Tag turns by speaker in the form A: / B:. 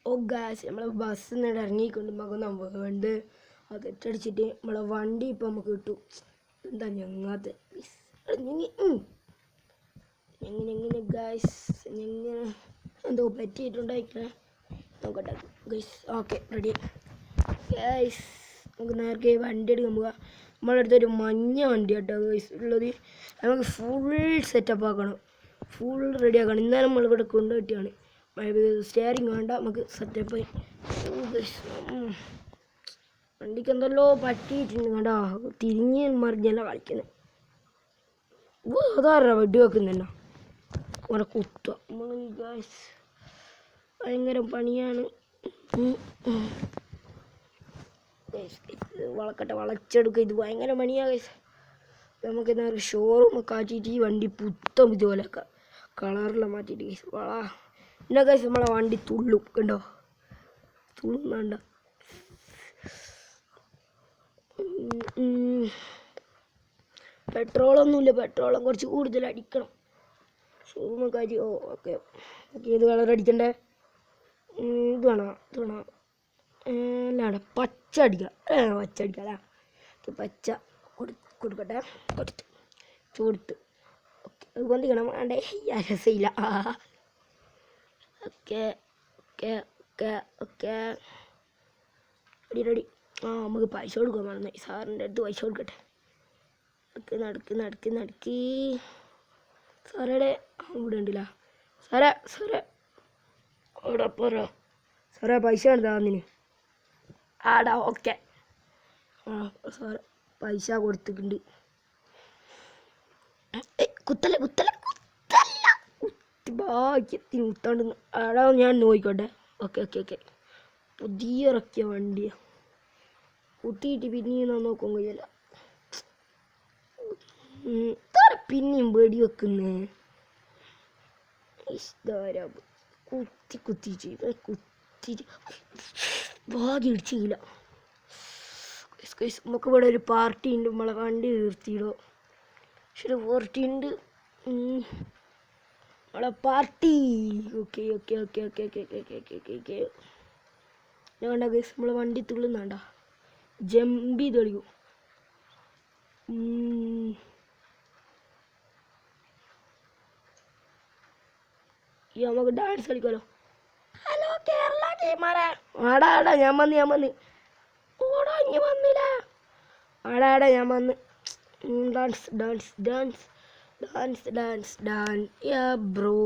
A: ഓ guys നമ്മളെ ബസ്സിൽ നിന്ന് ഇറങ്ങിക്കൊണ്ട് നമുക്ക് വേണ്ട അകറ്റടിച്ചിട്ട് നമ്മളെ വണ്ടി ഇപ്പം നമുക്ക് കിട്ടും. എന്താ ഞങ്ങാത്ത എങ്ങനെ ഗായ്സ് എങ്ങനെ എന്തോ പറ്റിയിട്ടുണ്ടായിക്കണേ നോക്കട്ടെ ഗൈസ്. Okay ready guys. നമുക്ക് നേരത്തെ വണ്ടി എടുക്കാൻ പോവുക. നമ്മളെ അടുത്തൊരു മഞ്ഞ വണ്ടി കേട്ടോ ഗൈസ് ഉള്ളത്. നമുക്ക് ഫുൾ സെറ്റപ്പ് ആക്കണം, ഫുൾ റെഡി ആക്കണം. ഇന്നലെ നമ്മൾ ഇവിടെ കൊണ്ടുപോയിട്ടാണ്. സ്റ്റിയറിങ് വേണ്ട, നമുക്ക് സെറ്റപ്പ് വണ്ടിക്ക് എന്തല്ലോ പറ്റിയിട്ടുണ്ട് കണ്ടാ. തിരിഞ്ഞ് മറിഞ്ഞല്ല കളിക്കുന്നത്. അതാരാ വെടി വെക്കുന്നുണ്ടോ ഓനെ കുത്തുക. ഭയങ്കര പണിയാണ്. വളക്കട്ടെ, വളച്ചെടുക്കുക. ഇത് ഭയങ്കര പണിയാണ് ഗൈസ്. നമുക്ക് എന്താ പറയുക, ഷോറൂമൊക്കെ ആക്കിയിട്ട് ഈ വണ്ടി പുത്തം ഇതുപോലെയൊക്കെ കളറിൽ മാറ്റിയിട്ട് ഗൈസ് വളാ. പിന്നെ ഗൈസ് നമ്മളെ വണ്ടി തുള്ളും കണ്ടോ, തുള്ളും വേണ്ട. പെട്രോളൊന്നുമില്ല, പെട്രോളും കുറച്ച് കൂടുതൽ അടിക്കണം. ഷോറൂമൊക്കെ ആക്കി. ഓ ഓക്കെ. ഏത് കളർ അടിക്കണ്ടേ? ഇത് വേണോ, ഇത് വേണോ? അല്ലാണ്ട് പച്ച അടിക്കാം. പച്ച അടിക്കാം അല്ലേ? പച്ച കൊടുക്കട്ടെ. കൊടുത്ത് ഓക്കെ. അത് പൊന്തിക്കണം വേണ്ടേ? രസമില്ല. Okay okay okay okay ready ready. നമുക്ക് പൈസ കൊടുക്കാൻ മറന്നു. സാറിൻ്റെ അടുത്ത് പൈസ കൊടുക്കട്ടെ. നടക്കി സാറേ ഇവിടെ ഉണ്ടല്ല. സാറേ അവിടെ പോരോ സാറേ, പൈസ എന്താന്നിന്? ആടാ ഓക്കെ. സാറ് പൈസ കൊടുത്തിട്ടുണ്ട്. കുത്തല്ല ഭാഗ്യത്തിന് കുത്താണ്ട്. ആടാ ഞാൻ നോക്കിക്കോട്ടെ. ഓക്കെ. പുതിയ ഇറക്കിയ വണ്ടിയാണ്, കുത്തിയിട്ട് പിന്നെയും നോക്കാൻ കഴിയില്ല. പിന്നെയും വെടി വെക്കുന്നേ. കുത്തിയിട്ട് ഭാഗ്യം ഇടിച്ചില്ല. നമുക്ക് ഇവിടെ ഒരു പാർട്ടി ഉണ്ട്. നമ്മളെ വണ്ടി നിർത്തിയിടോ. ശരി, പാർട്ടി ഉണ്ട് നമ്മളെ പാർട്ടി. ഓക്കെ ഞാൻ കണ്ട ഗൈസ് നമ്മളെ വണ്ടി തുള്ളുന്നാണ്ട. ജമ്പി തെളിയും. നമുക്ക് ഡാൻസ് കളിക്കാലോ. ഹലോ കേരള ടീമാരെ. ആടാ ഞാൻ വന്ന്. ഓടാ ഇനി വന്നില്ല. ആടാ ഞാൻ വന്ന്. Dance yeah bro.